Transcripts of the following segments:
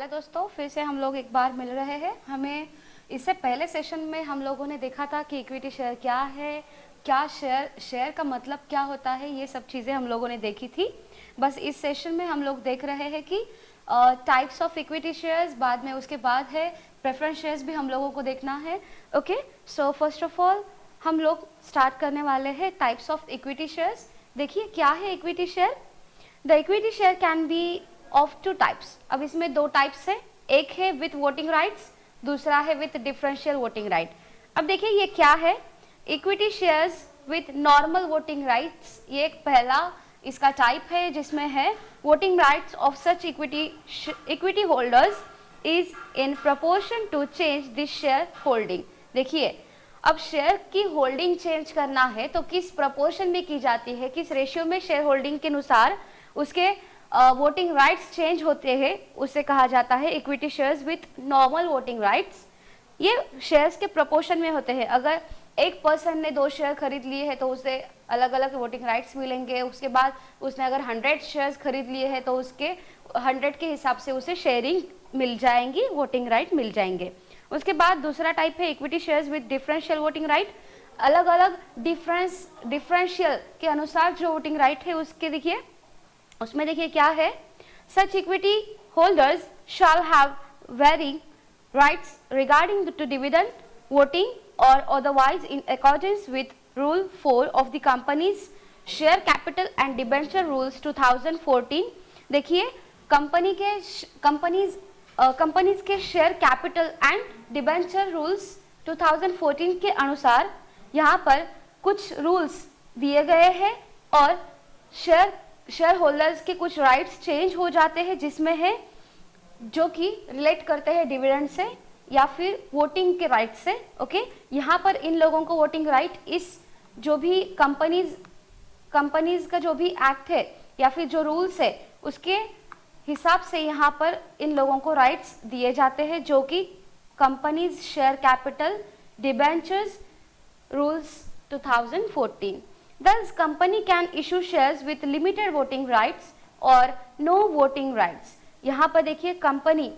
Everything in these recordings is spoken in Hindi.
है दोस्तों, फिर से हम लोग एक बार मिल रहे हैं। हमें इससे पहले सेशन में हम लोगों ने देखा था कि इक्विटी शेयर क्या है, क्या शेयर का मतलब क्या होता है, ये सब चीज़ें हम लोगों ने देखी थी। बस इस सेशन में हम लोग देख रहे हैं कि टाइप्स ऑफ इक्विटी शेयर्स, बाद में उसके बाद है प्रेफरेंस शेयर्स भी हम लोगों को देखना है। Okay, so first of all हम लोग स्टार्ट करने वाले हैं टाइप्स ऑफ इक्विटी शेयर्स। देखिए क्या है equity share. The equity share can be of two types. अब इसमें दो टाइप्स है, एक है विथ वोटिंग राइट्स, दूसरा है विथ डिफरेंशियल वोटिंग राइट। अब देखिए ये क्या है, equity shares with normal voting rights, ये एक पहला इसका टाइप है जिसमें है voting rights of such equity holders is in proportion to change this share holding. देखिए अब शेयर की होल्डिंग चेंज करना है तो किस प्रपोर्शन में की जाती है, किस रेशियो में शेयर होल्डिंग के अनुसार उसके वोटिंग राइट्स चेंज होते हैं, उसे कहा जाता है equity shares with normal voting rights. ये शेयर्स के प्रपोर्शन में होते हैं। अगर एक पर्सन ने 2 शेयर खरीद लिए हैं तो उसे अलग अलग वोटिंग राइट्स मिलेंगे। उसके बाद उसने अगर 100 शेयर्स खरीद लिए हैं तो उसके 100 के हिसाब से उसे शेयरिंग मिल जाएंगी, वोटिंग राइट मिल जाएंगे। उसके बाद दूसरा टाइप है equity shares with differential voting right. अलग अलग डिफरेंशियल के अनुसार जो वोटिंग राइट है उसके देखिए, उसमें देखिए क्या है, such equity holders shall have varying rights regarding to dividend voting और otherwise in accordance with rule 4 of the companies share capital and debenture rules 2014। देखिए कंपनीज के share capital and debenture rules 2014 के अनुसार यहाँ पर कुछ रूल्स दिए गए हैं और शेयर होल्डर्स के कुछ राइट्स चेंज हो जाते हैं, जिसमें है जो कि रिलेट करते हैं डिविडेंड से या फिर वोटिंग के राइट से। ओके, यहाँ पर इन लोगों को वोटिंग राइट इस जो भी कंपनीज का जो भी एक्ट है या फिर जो रूल्स है उसके हिसाब से यहाँ पर इन लोगों को राइट्स दिए जाते हैं, जो कि companies share capital debentures rules 2014। Thus, company can issue shares with limited voting rights or no voting rights। यहाँ पर देखिए कंपनी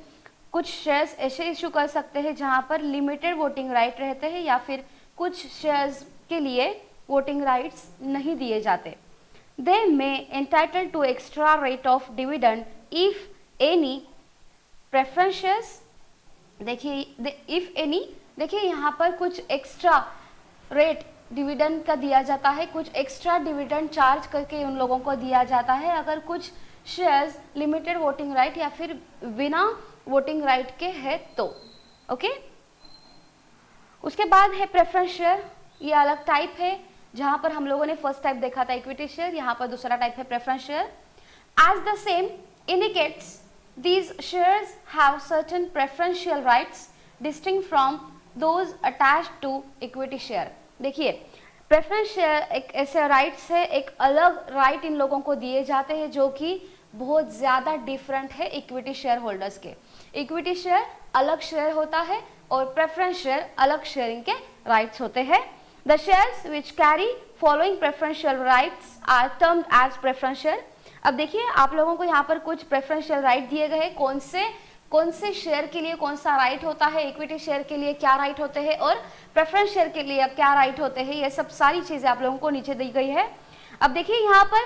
कुछ शेयर्स ऐसे इशू कर सकते हैं जहाँ पर लिमिटेड वोटिंग राइट रहते हैं या फिर कुछ शेयर्स के लिए वोटिंग राइट्स नहीं दिए जाते। They may entitled to extra rate of dividend if any preference shares। देखिए if any, देखिए यहाँ पर कुछ एक्स्ट्रा रेट डिविडेंड का दिया जाता है, कुछ एक्स्ट्रा डिविडेंड चार्ज करके उन लोगों को दिया जाता है अगर कुछ शेयर्स लिमिटेड वोटिंग राइट या फिर बिना वोटिंग राइट के है तो। ओके, उसके बाद है प्रेफरेंस शेयर। ये अलग टाइप है, जहां पर हम लोगों ने फर्स्ट टाइप देखा था इक्विटी शेयर, यहाँ पर दूसरा टाइप है preference share. As the same indicates these shares have certain preferential rights distinct from those attached to equity share। देखिए प्रेफरेंस शेयर एक ऐसे राइट्स है, एक अलग राइट इन लोगों को दिए जाते हैं जो कि बहुत ज़्यादा डिफरेंट है इक्विटी शेयर होल्डर्स के। इक्विटी शेयर अलग शेयर होता है और प्रेफरेंस शेयर अलग शेयरिंग के राइट्स होते हैं। The shares which carry following preferential rights are termed as preference share. अब देखिए आप लोगों को यहाँ पर कुछ प्रेफरेंशियल राइट दिए गए, कौन से शेयर के लिए कौन सा राइट होता है, इक्विटी शेयर के लिए क्या राइट होते हैं और प्रेफरेंस शेयर के लिए क्या राइट होते हैं, ये सब सारी चीजें आप लोगों को नीचे दी गई है। अब देखिए यहाँ पर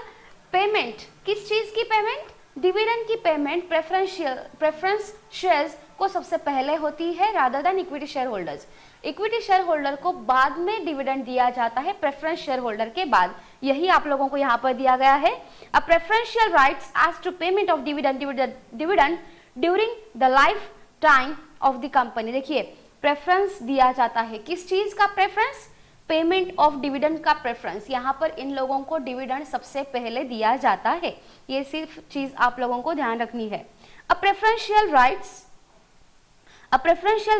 पेमेंट, किस चीज की पेमेंट, डिविडेंड की पेमेंट प्रेफरेंस शेयर्स को सबसे पहले होती है rather than equity share holders. Equity share holder को बाद में डिविडेंड दिया जाता है, प्रेफरेंस शेयर होल्डर के बाद। यही आप लोगों को यहाँ पर दिया गया है। A preferential rights as to payment of dividend during the life time of the company. देखिए प्रेफरेंस दिया जाता है, किस चीज का प्रेफरेंस, पेमेंट ऑफ डिविडेंड का प्रेफरेंस। यहाँ पर इन लोगों को डिविडेंड सबसे पहले दिया जाता है, ये सिर्फ चीज आप लोगों को ध्यान रखनी है। A preferential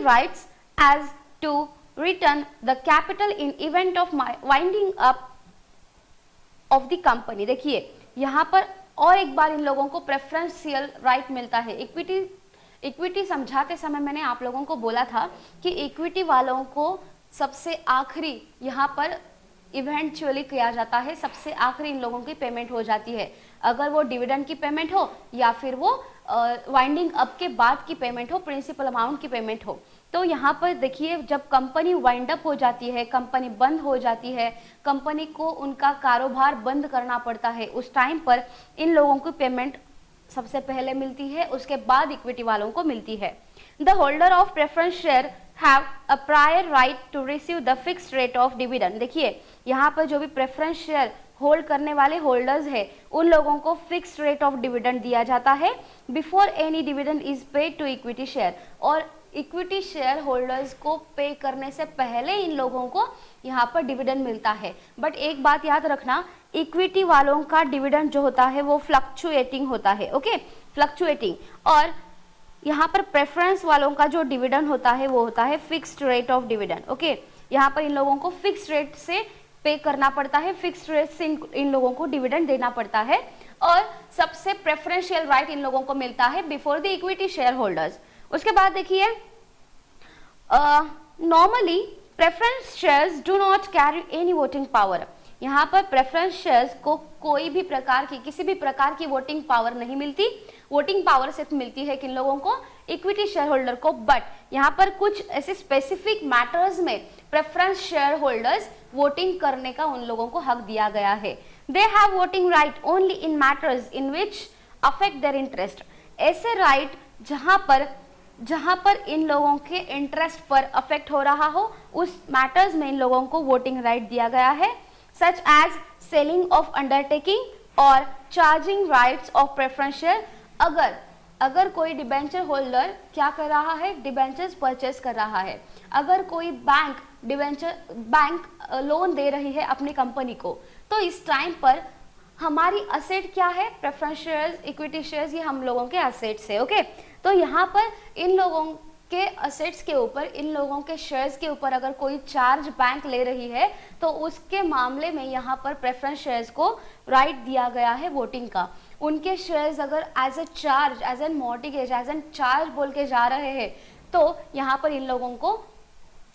rights as to return the capital in event of winding up of the company. देखिए यहाँ पर और एक बार इन लोगों को प्रेफरेंशियल राइट मिलता है। इक्विटी समझाते समय मैंने आप लोगों को बोला था कि इक्विटी वालों को सबसे आखिरी यहाँ पर इवेंचुअली किया जाता है, सबसे आखिरी इन लोगों की पेमेंट हो जाती है, अगर वो डिविडेंड की पेमेंट हो या फिर वो वाइंडिंग अप के बाद की पेमेंट हो, प्रिंसिपल अमाउंट की पेमेंट हो। तो यहाँ पर देखिए जब कंपनी वाइंड अप हो जाती है, कंपनी बंद हो जाती है, कंपनी को उनका कारोबार बंद करना पड़ता है, उस टाइम पर इन लोगों की पेमेंट सबसे पहले मिलती है, उसके बाद इक्विटी वालों को मिलती है। The holder of preference share have a prior right to receive the fixed rate of dividend. देखिए यहाँ पर जो भी प्रेफरेंस शेयर होल्ड करने वाले होल्डर्स है उन लोगों को फिक्स्ड रेट ऑफ डिविडेंड दिया जाता है before any dividend is paid to equity share. और इक्विटी शेयर होल्डर्स को पे करने से पहले इन लोगों को यहाँ पर डिविडेंड मिलता है। बट एक बात याद रखना, इक्विटी वालों का डिविडेंड जो होता है वो फ्लक्चुएटिंग होता है, ओके, फ्लक्चुएटिंग। और यहाँ पर प्रेफरेंस वालों का जो डिविडेंड होता है वो होता है fixed rate of dividend, okay. यहाँ पर इन लोगों को फिक्स्ड रेट से पे करना पड़ता है, फिक्स्ड रेट से इन लोगों को डिविडेंड देना पड़ता है। और सबसे प्रेफरेंशियल राइट इन लोगों को मिलता है before the equity share holders. उसके बाद देखिए normally preference shares do not carry any voting power. यहाँ पर प्रेफरेंस शेयर्स को कोई भी प्रकार की, किसी भी प्रकार की वोटिंग पावर नहीं मिलती। वोटिंग पावर सिर्फ मिलती है किन लोगों को, इक्विटी शेयर होल्डर को। बट यहाँ पर कुछ ऐसे स्पेसिफिक मैटर्स में प्रेफरेंस शेयर होल्डर्स वोटिंग करने का उन लोगों को हक दिया गया है। They have voting right only in matters in which affect their interest. ऐसे राइट जहां पर इन लोगों के इंटरेस्ट पर अफेक्ट हो रहा हो, उस मैटर्स में इन लोगों को वोटिंग राइट दिया गया है, such as selling of undertaking और charging rights of preference share. अगर कोई डिबेंचर होल्डर क्या कर रहा है, डिबेंचर्स परचेस कर रहा है, अगर कोई बैंक लोन दे रही है अपनी कंपनी को, तो इस टाइम पर हमारी असेट क्या है, प्रेफरेंस शेयर्स, इक्विटी शेयर्स, ये हम लोगों के असेट्स है, ओके। तो यहाँ पर इन लोगों के असेट्स के ऊपर, इन लोगों के शेयर्स के ऊपर अगर कोई चार्ज बैंक ले रही है तो उसके मामले में यहाँ पर प्रेफरेंस शेयर्स को राइट दिया गया है वोटिंग का। उनके शेयर्स अगर as a charge, as an mortgage, as an charge बोल के जा रहे हैं तो यहाँ पर इन लोगों को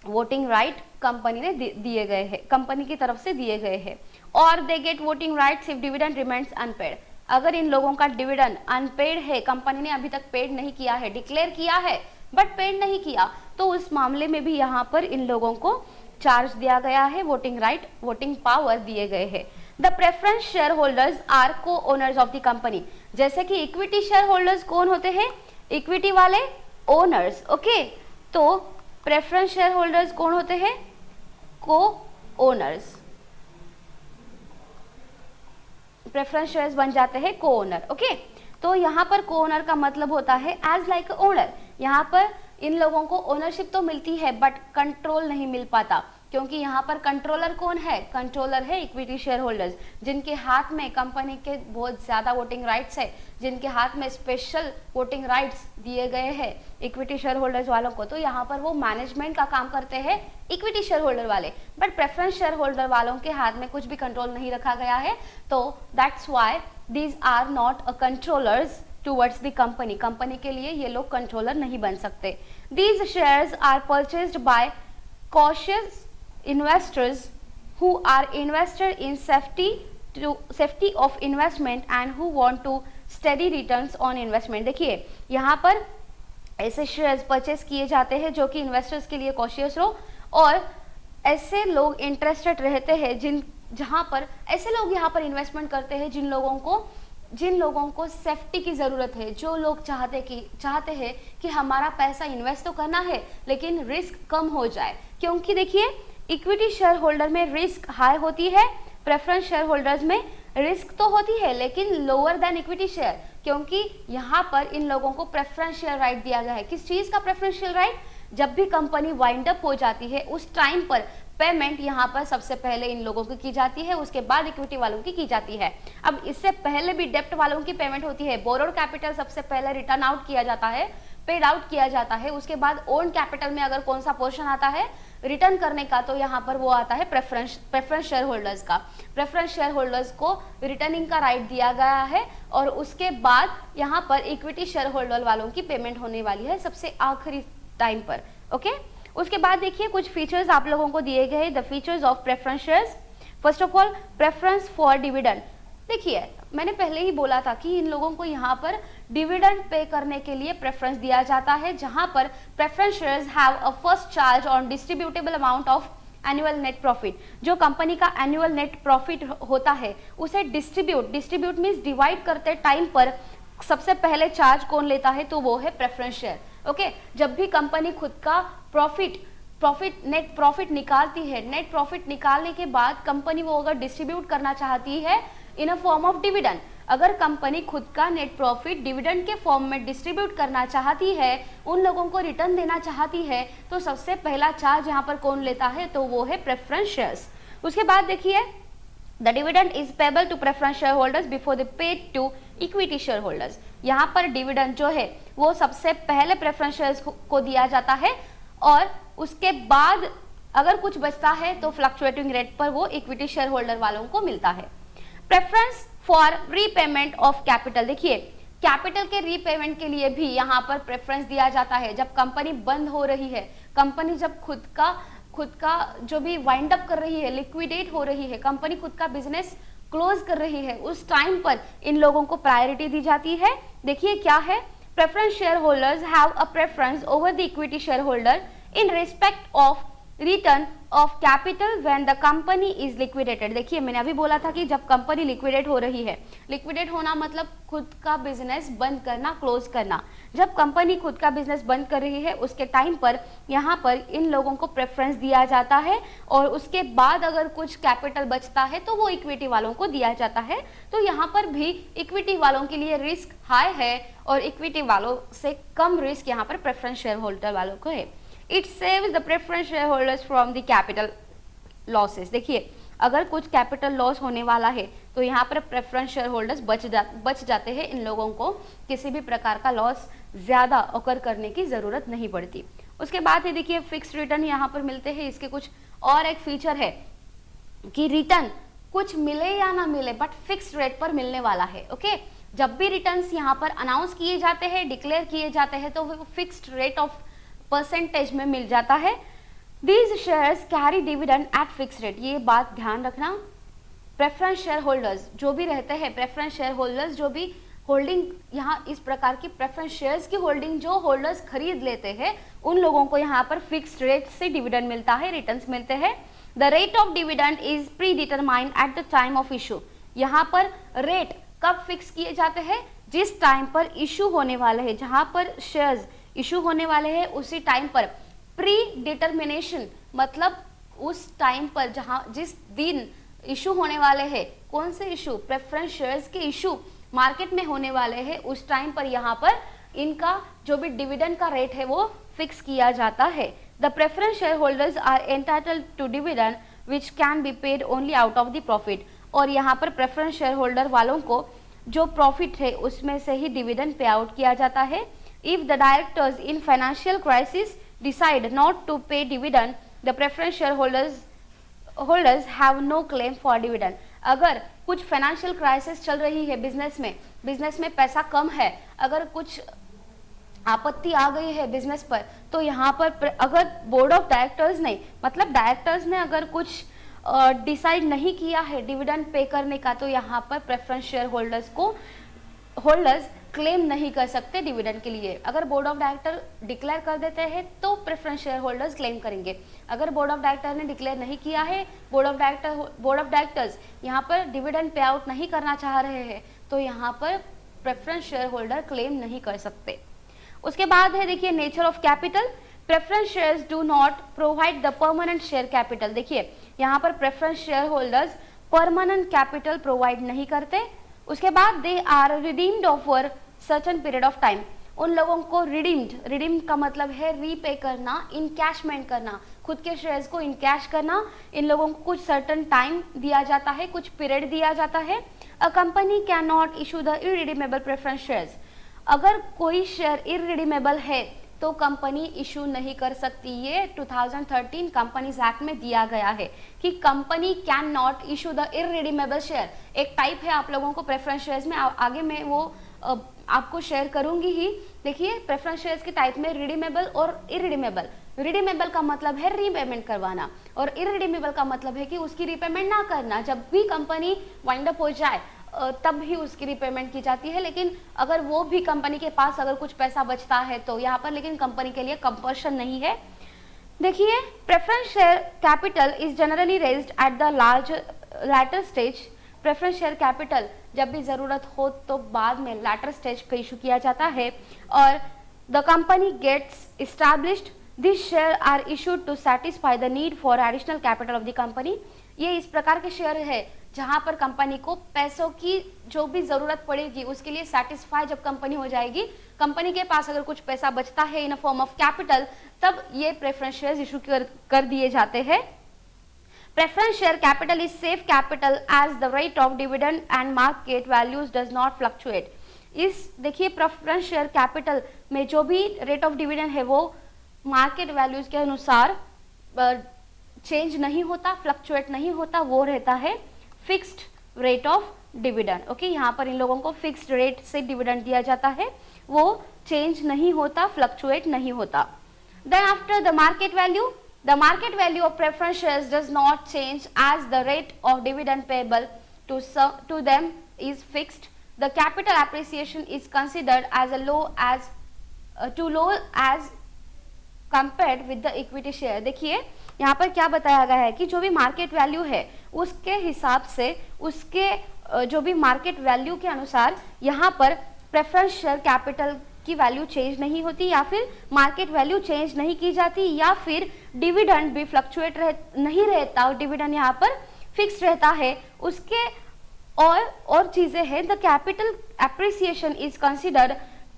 वोटिंग राइट कंपनी ने दिए गए हैं, कंपनी की तरफ से दिए गए हैं। और they get voting rights if dividend remains unpaid. अगर इन लोगों का डिविडेंड अनपेड है, कंपनी ने अभी तक पेड नहीं किया है, डिक्लेयर किया है बट पेड नहीं किया, तो उस मामले में भी यहाँ पर इन लोगों को चार्ज दिया गया है, वोटिंग राइट, वोटिंग पावर दिए गए हैं। The preference share holders are co owners of the company. जैसे कि इक्विटी शेयर होल्डर्स कौन होते हैं, इक्विटी वाले ओनर्स, ओके। तो प्रेफरेंस शेयर होल्डर्स कौन होते हैं, को ओनर्स। प्रेफरेंस शेयर्स बन जाते हैं को ओनर, ओके। तो यहाँ पर को ओनर का मतलब होता है एज लाइक ओनर। यहाँ पर इन लोगों को ओनरशिप तो मिलती है बट कंट्रोल नहीं मिल पाता, क्योंकि यहाँ पर कंट्रोलर कौन है, कंट्रोलर है इक्विटी शेयर होल्डर्स, जिनके हाथ में कंपनी के बहुत ज़्यादा वोटिंग राइट्स है, जिनके हाथ में स्पेशल वोटिंग राइट्स दिए गए हैं इक्विटी शेयर होल्डर्स वालों को। तो यहाँ पर वो मैनेजमेंट का काम करते हैं इक्विटी शेयर होल्डर वाले, बट प्रेफरेंस शेयर होल्डर वालों के हाथ में कुछ भी कंट्रोल नहीं रखा गया है। तो that's why these are not a controllers towards the company. Company के लिए ये लोग कंट्रोलर नहीं बन सकते। These shares are purchased by cautious investors who are invested in safety of investment and who want to steady returns on investment। देखिए यहाँ पर ऐसे शेयर्स परचेस किए जाते हैं जो कि इन्वेस्टर्स के लिए कॉशियस हो, और ऐसे लोग इंटरेस्टेड रहते हैं जहाँ पर ऐसे लोग यहाँ पर इन्वेस्टमेंट करते हैं जिन लोगों को सेफ्टी की ज़रूरत है, जो लोग चाहते हैं कि हमारा पैसा इन्वेस्ट तो करना है लेकिन रिस्क कम हो जाए। क्योंकि देखिए इक्विटी शेयर होल्डर में रिस्क हाई होती है, प्रेफरेंस शेयर होल्डर्स में रिस्क तो होती है लेकिन लोअर देन इक्विटी शेयर, क्योंकि यहाँ पर इन लोगों को प्रेफरेंस शेयर राइट दिया गया है। किस चीज़ का प्रेफरेंशियल राइट, जब भी कंपनी वाइंड अप हो जाती है उस टाइम पर पेमेंट यहाँ पर सबसे पहले इन लोगों की जाती है, उसके बाद इक्विटी वालों की जाती है। अब इससे पहले भी डेप्ट वालों की पेमेंट होती है। बोरोड कैपिटल सबसे पहले रिटर्न आउट किया जाता है, पेड आउट किया जाता है, उसके बाद ओन कैपिटल में अगर कौन सा पोर्शन आता है रिटर्न करने का, तो यहाँ पर वो आता है प्रेफरेंस शेयर होल्डर्स का। प्रेफरेंस शेयर होल्डर्स को रिटर्निंग का राइट दिया गया है, और उसके बाद यहाँ पर इक्विटी शेयर होल्डर वालों की पेमेंट होने वाली है सबसे आखिरी टाइम पर, ओके। उसके बाद देखिए कुछ फीचर्स आप लोगों को दिए गए, the features of preference shares. First of all preference for dividend. देखिए मैंने पहले ही बोला था कि इन लोगों को यहाँ पर डिविडेंड पे करने के लिए प्रेफरेंस दिया जाता है, जहां पर preference shares have a first charge on distributable amount of annual net profit. जो कंपनी का एनुअल नेट प्रॉफिट होता है उसे डिस्ट्रीब्यूट मींस डिवाइड करते टाइम पर सबसे पहले चार्ज कौन लेता है, तो वो है प्रेफरेंस शेयर। ओके, जब भी कंपनी खुद का नेट प्रॉफिट निकालती है, नेट प्रॉफिट निकालने के बाद कंपनी वो अगर डिस्ट्रीब्यूट करना चाहती है in a form of dividend, अगर कंपनी खुद का नेट प्रॉफिट डिविडेंड के फॉर्म में डिस्ट्रीब्यूट करना चाहती है, उन लोगों को रिटर्न देना चाहती है, तो सबसे पहला चार्ज यहाँ पर कौन लेता है, तो वो है प्रेफरेंस शेयर्स। उसके बाद देखिए the dividend is payable to preference share holders before the paid to equity share holders. यहाँ पर डिविडेंड जो है वो सबसे पहले प्रेफरेंस शेयर्स को दिया जाता है और उसके बाद अगर कुछ बचता है तो फ्लक्चुएटिंग रेट पर वो इक्विटी शेयर होल्डर वालों को मिलता है। Preference for repayment of capital, देखिए कैपिटल के रीपेमेंट के लिए भी यहाँ पर प्रेफरेंस दिया जाता है। जब कंपनी बंद हो रही है, कंपनी जब खुद का जो भी वाइंड अप कर रही है, लिक्विडेट हो रही है, कंपनी खुद का बिजनेस क्लोज कर रही है, उस टाइम पर इन लोगों को प्रायोरिटी दी जाती है। देखिए क्या है, preference share holders have a preference over the equity share holder in respect of return of capital when the company is liquidated. देखिए मैंने अभी बोला था कि जब कंपनी लिक्विडेट हो रही है, लिक्विडेट होना मतलब खुद का बिजनेस बंद करना, क्लोज करना। जब कंपनी खुद का बिजनेस बंद कर रही है उसके टाइम पर यहाँ पर इन लोगों को प्रेफरेंस दिया जाता है और उसके बाद अगर कुछ कैपिटल बचता है तो वो इक्विटी वालों को दिया जाता है। तो यहाँ पर भी इक्विटी वालों के लिए रिस्क हाई है और इक्विटी वालों से कम रिस्क यहाँ पर प्रेफरेंस शेयर होल्डर वालों को है। It saves the preference share holders from the capital losses. देखिए अगर कुछ कैपिटल लॉस होने वाला है तो यहाँ पर प्रेफरेंस शेयर होल्डर्स बच जाते हैं, इन लोगों को किसी भी प्रकार का लॉस ज्यादा ऑकर करने की जरूरत नहीं पड़ती। उसके बाद है देखिए फिक्स्ड रिटर्न यहाँ पर मिलते हैं। इसके कुछ और एक फीचर है कि रिटर्न कुछ मिले या ना मिले बट फिक्स्ड रेट पर मिलने वाला है। ओके, जब भी रिटर्न्स यहाँ पर अनाउंस किए जाते हैं, डिक्लेयर किए जाते हैं, तो वो फिक्स्ड रेट ऑफ परसेंटेज में मिल जाता है। These shares carry dividend at fixed rate। ये बात ध्यान रखना, प्रेफरेंस शेयर होल्डर्स जो भी रहते हैं, प्रेफरेंस शेयर होल्डर्स जो भी होल्डिंग यहाँ इस प्रकार की प्रेफरेंस शेयर्स की होल्डिंग जो होल्डर्स खरीद लेते हैं, उन लोगों को यहाँ पर फिक्स्ड रेट से डिविडेंड मिलता है, रिटर्न्स मिलते हैं। The rate of dividend is pre determined at the time of issue. यहाँ पर रेट कब फिक्स किए जाते हैं, जिस टाइम पर इशू होने वाले हैं, जहाँ पर शेयर्स इशू होने वाले हैं उसी टाइम पर प्री डिटर्मिनेशन, मतलब उस टाइम पर जहां जिस दिन इशू होने वाले हैं, कौन से इशू, प्रेफरेंस शेयर्स के इशू मार्केट में होने वाले हैं, उस टाइम पर यहाँ पर इनका जो भी डिविडेंड का रेट है वो फिक्स किया जाता है। The preference share holders are entitled to dividend which can be paid only out of the profit. और यहाँ पर प्रेफरेंस शेयर होल्डर वालों को जो प्रॉफिट है उसमें से ही डिविडेंड पे आउट किया जाता है। If the directors in financial crisis decide not to pay dividend, the preference shareholders have no claim for dividend। अगर कुछ फाइनेंशियल क्राइसिस चल रही है बिजनेस में पैसा कम है, अगर कुछ आपत्ति आ गई है बिजनेस पर, तो यहाँ पर अगर बोर्ड ऑफ डायरेक्टर्स ने, मतलब डायरेक्टर्स ने अगर कुछ डिसाइड नहीं किया है डिविडेंड पे करने का, तो यहाँ पर प्रेफरेंस शेयर होल्डर्स क्लेम नहीं कर सकते डिविडेंड के लिए। अगर बोर्ड ऑफ डायरेक्टर डिक्लेयर कर देते हैं तो प्रेफरेंस शेयर होल्डर्स क्लेम करेंगे। अगर बोर्ड ऑफ डायरेक्टर ने डिक्लेयर नहीं किया है, बोर्ड ऑफ डायरेक्टर्स यहाँ पर डिविडेंड पे आउट नहीं करना चाह रहे हैं, तो यहाँ पर प्रेफरेंस शेयर होल्डर क्लेम नहीं कर सकते। उसके बाद है देखिए nature of capital. Preference shares do not provide the permanent share capital. देखिए यहाँ पर preference share holders permanent capital provide नहीं करते। उसके बाद they are redeemed over certain period of time. उन लोगों को रिडीम्ड का मतलब है रीपे करना, इनकैशमेंट करना, खुद के शेयर्स को इनकैश करना। इन लोगों को कुछ सर्टेन टाइम दिया जाता है, कुछ पीरियड दिया जाता है। A company can not issue the irredeemable preference shares. अगर कोई शेयर इररिडीमेबल है तो कंपनी इशू नहीं कर सकती। ये 2013 कंपनीज एक्ट में दिया गया है कि company can not issue the irredeemable share. एक टाइप है आप लोगों को प्रेफरेंस शेयर्स में, आगे मैं वो आपको शेयर करूंगी ही। देखिए प्रेफरेंस शेयर्स के टाइप में रिडीमेबल और इररिडीमेबल। रिडीमेबल का मतलब है रीपेमेंट करवाना और इररिडीमेबल का मतलब है कि उसकी रीपेमेंट ना करना। जब भी कंपनी वाइंड अप हो जाए, तब ही उसकी रिपेमेंट की जाती है। लेकिन अगर वो भी कंपनी के पास अगर कुछ पैसा बचता है तो यहाँ पर लेकिन कंपनी के लिए कंपल्शन नहीं है। देखिए, preference share capital is generally raised at the latter stage. Preference share capital जब भी जरूरत हो तो बाद में लैटर स्टेज पे इशू किया जाता है और the company gets established. This share are issued to satisfy the need for additional capital of the company. ये इस प्रकार के शेयर है जहां पर कंपनी को पैसों की जो भी जरूरत पड़ेगी उसके लिए सेटिस्फाई जब कंपनी हो जाएगी, कंपनी के पास अगर कुछ पैसा बचता है in a form of capital, तब ये प्रेफरेंस शेयर्स इशू कर दिए जाते हैं। Preference share capital is safe capital as the rate of dividend and market values does not fluctuate. इस देखिए, प्रेफरेंस शेयर कैपिटल में जो भी रेट ऑफ डिविडेंड है वो मार्केट वैल्यूज के अनुसार चेंज नहीं होता, फ्लक्चुएट नहीं होता, वो रहता है fixed rate of dividend. Okay, यहाँ पर इन लोगों को फिक्स्ड रेट से डिविडेंड दिया जाता है, वो चेंज नहीं होता, फ्लक्चुएट नहीं होता। Then after the market value, the market value of preference shares does not change as the rate of dividend payable to them is fixed. The capital appreciation is considered as too low as compared with the equity share. देखिए, यहाँ पर क्या बताया गया है कि जो भी मार्केट वैल्यू है उसके हिसाब से, उसके जो भी मार्केट वैल्यू के अनुसार यहाँ पर प्रेफरेंस शेयर कैपिटल की वैल्यू चेंज नहीं होती या फिर मार्केट वैल्यू चेंज नहीं की जाती या फिर डिविडेंड भी फ्लक्चुएट नहीं रहता, डिविडेंड यहाँ पर फिक्स रहता है। उसके और चीजें हैं। The capital appreciation is considered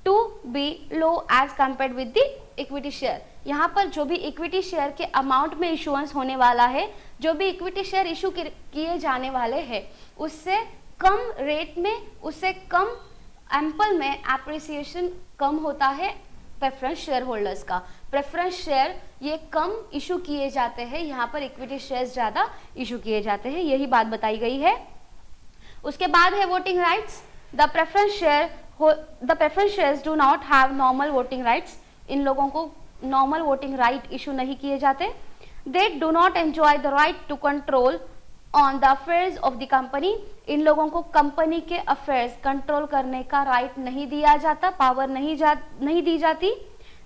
to be low as compared with the equity share. यहाँ पर जो भी इक्विटी शेयर के अमाउंट में इशुएंस होने वाला है, जो भी इक्विटी शेयर इशू किए जाने वाले हैं, उससे कम रेट में, उससे कम एम्पल में एप्रिसिएशन कम होता है प्रेफरेंस शेयर होल्डर्स का। प्रेफरेंस शेयर ये कम इशू किए जाते हैं, यहाँ पर इक्विटी शेयर्स ज्यादा इशू किए जाते हैं, यही बात बताई गई है। उसके बाद है voting rights. The preference shares do not have normal voting rights. इन लोगों को नॉर्मल वोटिंग राइट इशू नहीं किए जाते। They do not enjoy the right to control on the affairs of the company. इन लोगों को कंपनी के अफेयर्स कंट्रोल करने का राइट नहीं दिया जाता, पावर नहीं दी जाती।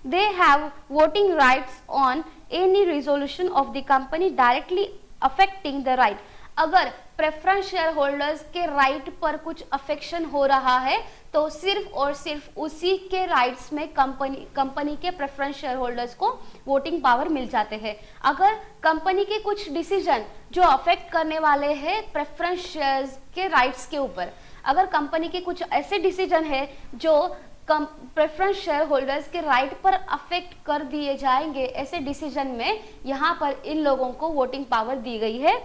They have voting rights on any resolution of the company directly affecting the right. अगर प्रेफरेंस शेयर होल्डर्स के राइट पर कुछ अफेक्शन हो रहा है तो सिर्फ और सिर्फ उसी के राइट्स में कंपनी के प्रेफरेंस शेयर होल्डर्स को वोटिंग पावर मिल जाते हैं। अगर कंपनी के कुछ डिसीजन जो अफेक्ट करने वाले हैं प्रेफरेंस शेयर्स के राइट्स के ऊपर, अगर कंपनी के कुछ ऐसे डिसीजन है जो प्रेफरेंस शेयर होल्डर्स के राइट पर अफेक्ट कर दिए जाएंगे, ऐसे डिसीजन में यहाँ पर इन लोगों को वोटिंग पावर दी गई है।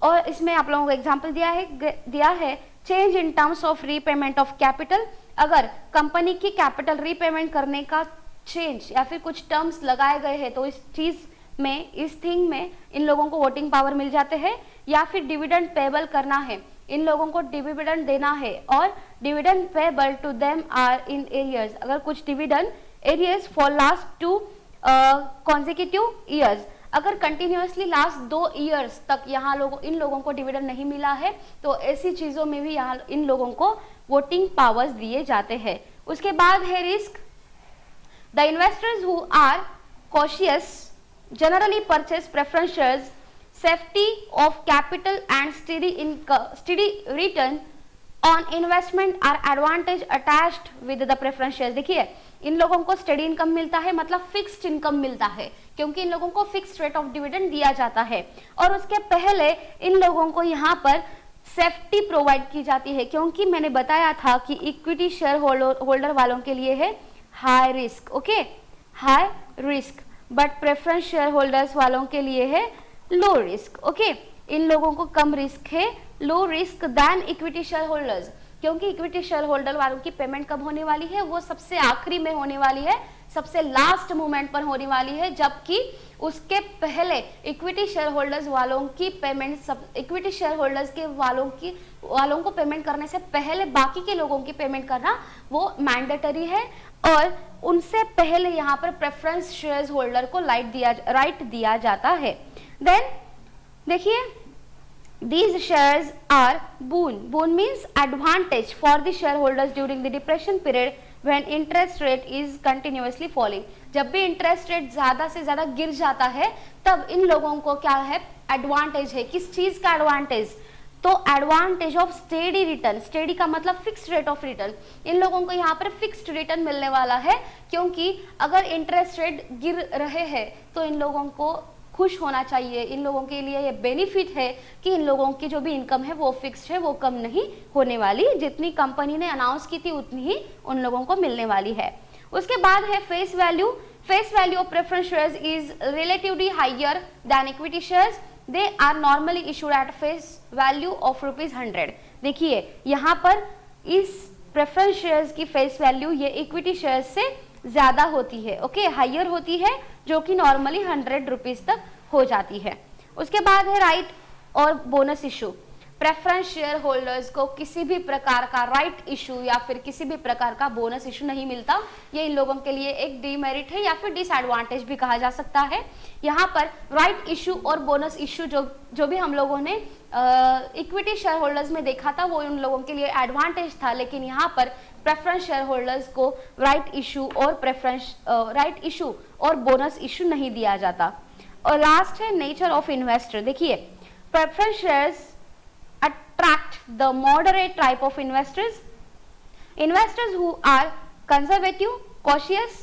और इसमें आप लोगों को एग्जाम्पल दिया है change in terms of repayment of capital. अगर कंपनी की कैपिटल रीपेमेंट करने का चेंज या फिर कुछ टर्म्स लगाए गए हैं तो इस चीज में, इस थिंग में इन लोगों को वोटिंग पावर मिल जाते हैं। या फिर डिविडेंड पेबल करना है, इन लोगों को डिविडेंड देना है और dividend payable to them are in arrears. अगर कुछ dividend arrears for last 2 consecutive years, अगर कंटिन्यूअसली लास्ट 2 ईयर्स तक इन लोगों को डिविडेंड नहीं मिला है तो ऐसी चीजों में भी यहाँ इन लोगों को वोटिंग पावर्स दिए जाते हैं। उसके बाद है risk. The investors who are cautious generally purchase preference shares, safety of capital and study return on investment are advantage attached with the preference shares. देखिए, इन लोगों को स्टडी इनकम मिलता है, मतलब फिक्स्ड इनकम मिलता है, क्योंकि इन लोगों को फिक्स्ड रेट ऑफ डिविडेंड दिया जाता है। और उसके पहले इन लोगों को यहाँ पर सेफ्टी प्रोवाइड की जाती है, क्योंकि मैंने बताया था कि इक्विटी शेयर होल्डर वालों के लिए है high risk, okay, high risk, but preference share holders वालों के लिए है लो रिस्क, ओके। इन लोगों को कम रिस्क है, low risk than equity share holders, क्योंकि इक्विटी शेयर होल्डर वालों की पेमेंट कब होने वाली है, वो सबसे आखिरी में होने वाली है, सबसे लास्ट मोमेंट पर होने वाली है, जबकि उसके पहले इक्विटी शेयर होल्डर्स वालों की पेमेंट, इक्विटी शेयर होल्डर्स के वालों को पेमेंट करने से पहले बाकी के लोगों की पेमेंट करना वो मैंडेटरी है। और उनसे पहले यहाँ पर प्रेफरेंस शेयर होल्डर को राइट दिया जाता है। देन देखिए, These shares are boon. Boon means advantage for the shareholders during the depression period when interest rate is continuously falling. जब भी इंटरेस्ट रेट ज्यादा से ज्यादा गिर जाता है तब इन लोगों को क्या है, एडवांटेज है. किस चीज का एडवांटेज? तो advantage of steady return. Steady का मतलब फिक्स्ड रेट ऑफ रिटर्न. इन लोगों को यहाँ पर फिक्स्ड रिटर्न मिलने वाला है, क्योंकि अगर इंटरेस्ट रेट गिर रहे हैं तो इन लोगों को खुश होना चाहिए. इन लोगों के लिए ये बेनिफिट है कि इन लोगों की जो भी इनकम है वो फिक्स्ड है, वो कम नहीं होने वाली. जितनी कंपनी ने अनाउंस की थी उतनी ही उन लोगों को मिलने वाली है. उसके बाद है face value. Face value of preference shares is relatively higher than equity shares. They are normally issued at face value of ₹100. देखिए यहाँ पर इस प्रेफरेंस शेयर्स की फेस वैल्यू ये इक्विटी शेयर्स से ज्यादा होती है. ओके, हायर होती है, जो कि नॉर्मली ₹100 तक हो जाती है. उसके बाद है राइट और bonus issue. Preference share holders को किसी भी प्रकार का राइट इशू या फिर किसी भी प्रकार का बोनस इशू नहीं मिलता. ये इन लोगों के लिए एक डीमेरिट है या फिर डिसएडवांटेज भी कहा जा सकता है. यहाँ पर राइट इशू और बोनस इशू जो भी हम लोगों ने इक्विटी शेयर होल्डर्स में देखा था वो उन लोगों के लिए एडवांटेज था, लेकिन यहाँ पर प्रेफरेंस शेयर होल्डर्स को राइट इशू और बोनस इशू नहीं दिया जाता. और लास्ट है नेचर ऑफ इन्वेस्टर. देखिए preference shares attract the moderate type of investors who are conservative, cautious,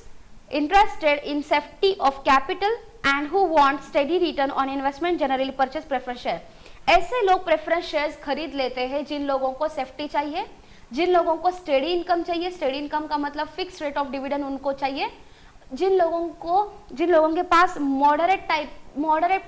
interested in safety of capital and who want steady return on investment generally purchase preference share. ऐसे लोग प्रेफरेंस शेयर्स खरीद लेते हैं जिन लोगों को सेफ्टी चाहिए, जिन लोगों को स्टेडी इनकम चाहिए. स्टेडी इनकम का मतलब फिक्स रेट ऑफ डिविडेंड उनको चाहिए. जिन लोगों के पास मॉडरेट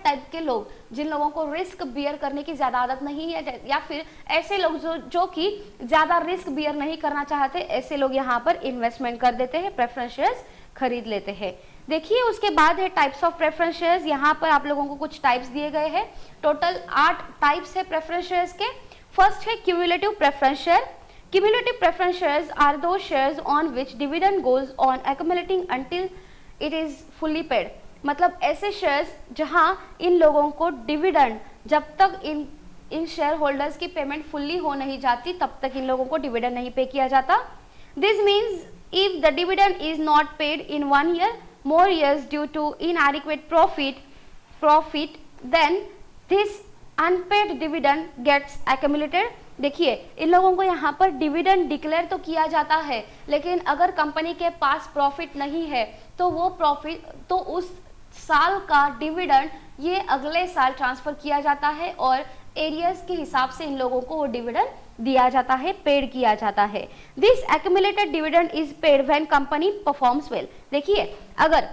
टाइप के लोग, जिन लोगों को रिस्क बियर करने की ज्यादा आदत नहीं है, या फिर ऐसे लोग जो कि ज्यादा रिस्क बियर नहीं करना चाहते, ऐसे लोग यहाँ पर इन्वेस्टमेंट कर देते हैं, प्रेफरेंस शेयर्स खरीद लेते हैं. देखिए उसके बाद है टाइप्स ऑफ प्रेफरेंस शेयर्स. यहाँ पर आप लोगों को कुछ टाइप्स दिए गए हैं. टोटल 8 टाइप्स है प्रेफरेंस शेयर्स के. फर्स्ट है cumulative preference share. Cumulative preference shares are those shares on which dividend goes on accumulating until it is fully paid. मतलब ऐसे शेयर्स जहां इन लोगों को डिविडेंड, जब तक इन शेयर होल्डर्स की पेमेंट फुल्ली हो नहीं जाती तब तक इन लोगों को डिविडेंड नहीं पे किया जाता. This means if the dividend is not paid in 1 year, more years due to inadequate profit, then this unpaid dividend gets accumulated. देखिए इन लोगों को यहाँ पर डिविडेंड डिक्लेयर तो किया जाता है, लेकिन अगर कंपनी के पास प्रॉफिट नहीं है तो वो प्रॉफिट तो उस साल का डिविडेंड ये अगले साल ट्रांसफर किया जाता है और एरियर्स के हिसाब से इन लोगों को वो डिविडेंड दिया जाता है, पेड किया जाता है. This accumulated dividend is paid when company performs well. देखिए अगर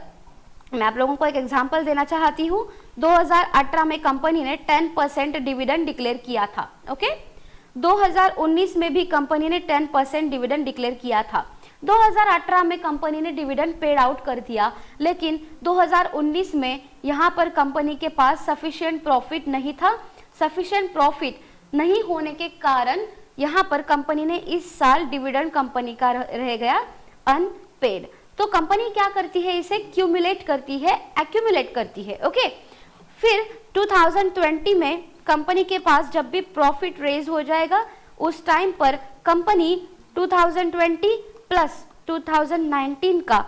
मैं आप लोगों को एक एग्जांपल देना चाहती हूँ. 2018 में कंपनी ने 10% डिविडेंड डिक्लेयर किया था. ओके 2019 में भी कंपनी ने 10% डिविडेंड डिक्लेयर किया था. 2018 में कंपनी ने डिविडेंड पेड आउट कर दिया, लेकिन 2019 में यहाँ पर कंपनी के पास सफिशिएंट प्रॉफिट नहीं था. सफिशिएंट प्रॉफिट नहीं होने के कारण यहाँ पर कंपनी ने इस साल डिविडेंड कंपनी का रह गया अनपेड. तो कंपनी क्या करती है, इसे एक्यूमुलेट करती है. ओके फिर 2020 में कंपनी के पास जब भी प्रॉफिट रेज हो जाएगा उस टाइम पर कंपनी 2020 प्लस 2019 का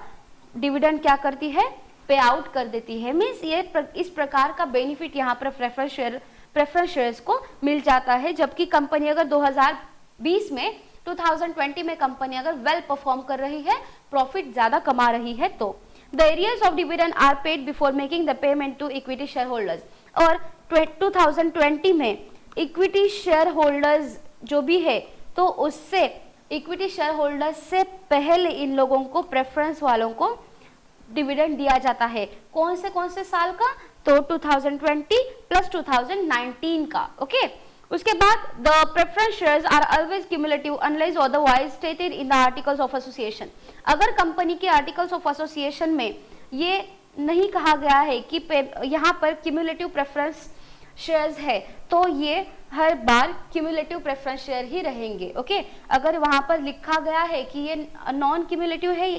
डिविडेंड क्या करती है, पे आउट कर देती है. मीन्स ये इस प्रकार का बेनिफिट यहाँ पर प्रेफरेंस शेयर्स को मिल जाता है. जबकि कंपनी अगर 2020 में 2020 में कंपनी अगर वेल परफॉर्म कर रही है, प्रॉफिट ज्यादा कमा रही है, तो the arrears of dividend are paid before making the payment to equity share holders. और 2020 में इक्विटी शेयर होल्डर्स जो भी है तो उससे इक्विटी शेयर होल्डर्स से पहले इन लोगों को, प्रेफरेंस वालों को डिविडेंड दिया जाता है. कौन से साल का, तो 2020 प्लस 2019 का. ओके उसके बाद the preference shares are always cumulative unless otherwise stated in the articles of association. अगर कंपनी के आर्टिकल्स ऑफ एसोसिएशन में ये नहीं कहा गया है कि यहाँ पर क्यूमुलेटिव प्रेफरेंस शेयर्स है तो ये हर बार क्यूमुलेटिव प्रेफरेंस शेयर ही रहेंगे. ओके अगर वहां पर लिखा गया है कि ये नॉन क्यूमुलेटिव है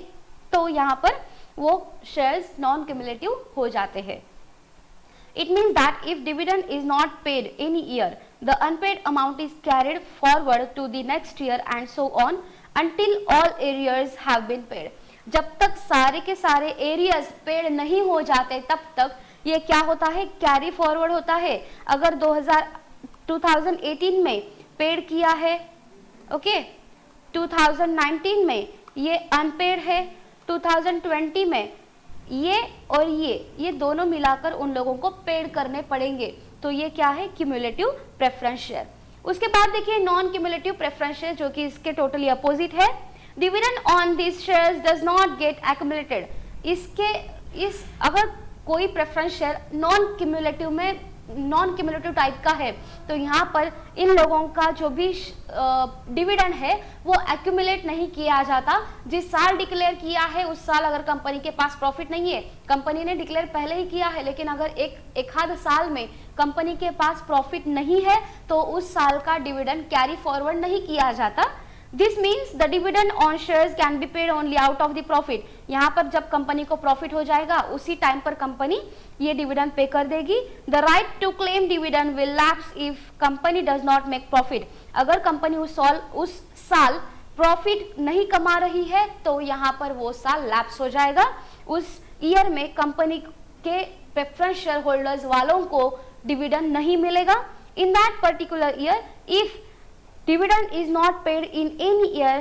तो यहाँ पर वो शेयर्स नॉन क्यूमुलेटिव हो जाते हैं. It means that if dividend is not paid any year, the unpaid amount is carried forward to the next year and so on until all arrears have been paid. जब तक सारे के सारे एरियर्स पेड नहीं हो जाते तब तक ये क्या होता है, कैरी फॉरवर्ड होता है. अगर 2018 में पेड किया है, ओके, 2019 में ये अनपेड है, 2020 में ये और ये दोनों मिलाकर उन लोगों को पेड करने पड़ेंगे. तो ये क्या है, क्यूमुलेटिव प्रेफरेंस शेयर. उसके बाद देखिए नॉन क्यूमुलेटिव प्रेफरेंस शेयर, जो कि इसके टोटली अपोजिट है. Dividend on this shares does not gate accumulated. अगर कोई preference share non cumulative type का है तो यहाँ पर इन लोगों का जो भी डिविडेंड है वो एक्यूमुलेट नहीं किया जाता. जिस साल डिक्लेयर किया है उस साल अगर कंपनी के पास प्रॉफिट नहीं है, कंपनी ने डिक्लेयर पहले ही किया है, लेकिन अगर एक आध साल में कंपनी के पास प्रॉफिट नहीं है तो उस साल का डिविडेंड कैरी फॉरवर्ड नहीं किया जाता. This means the dividend on shares can be paid only out of the profit. यहाँ पर जब कंपनी को प्रॉफिट हो जाएगा उसी टाइम पर कंपनी ये डिविडेंड पे कर देगी. The right to claim dividend will lapse if company does not make profit. अगर कंपनी उस साल प्रॉफिट नहीं कमा रही है तो यहाँ पर वो साल लैप्स हो जाएगा. उस ईयर में कंपनी के प्रेफरेंस शेयर होल्डर्स वालों को डिविडेंड नहीं मिलेगा. In that particular year, if dividend is not paid in any year,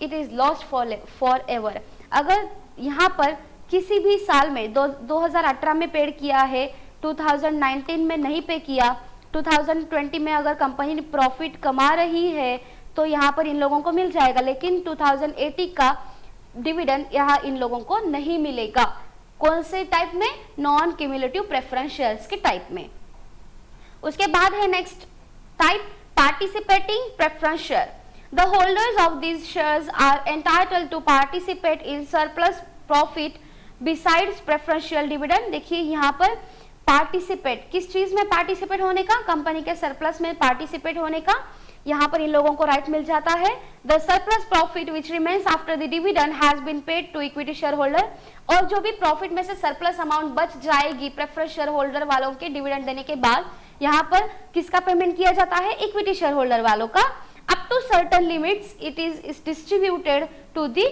it is lost forever. अगर यहाँ पर किसी भी साल में 2018 में पेड किया है, 2019 में नहीं पे किया, 2020 में अगर कंपनी प्रॉफिट कमा रही है तो यहाँ पर इन लोगों को मिल जाएगा, लेकिन 2080 का डिविडेंड यहाँ इन लोगों को नहीं मिलेगा. कौन से टाइप में, नॉन क्यूमुलेटिव प्रेफरेंस शेयर्स के टाइप में. उसके बाद है next type, participating preference share. The holders of these shares are entitled to participate in surplus profit besides preferential dividend. देखिए यहाँ पर पार्टिसिपेट, किस चीज में पार्टिसिपेट होने का, कंपनी के सरप्लस में पार्टिसिपेट होने का यहाँ पर इन लोगों को राइट मिल जाता है. The surplus profit which remains after the dividend has been paid to equity shareholder. और जो भी प्रॉफिट में से सरप्लस अमाउंट बच जाएगी प्रेफरेंस शेयर होल्डर वालों के डिविडेंड देने के बाद, यहाँ पर किसका पेमेंट किया जाता है, इक्विटी शेयर होल्डर वालों का. Up to certain limits it is distributed to the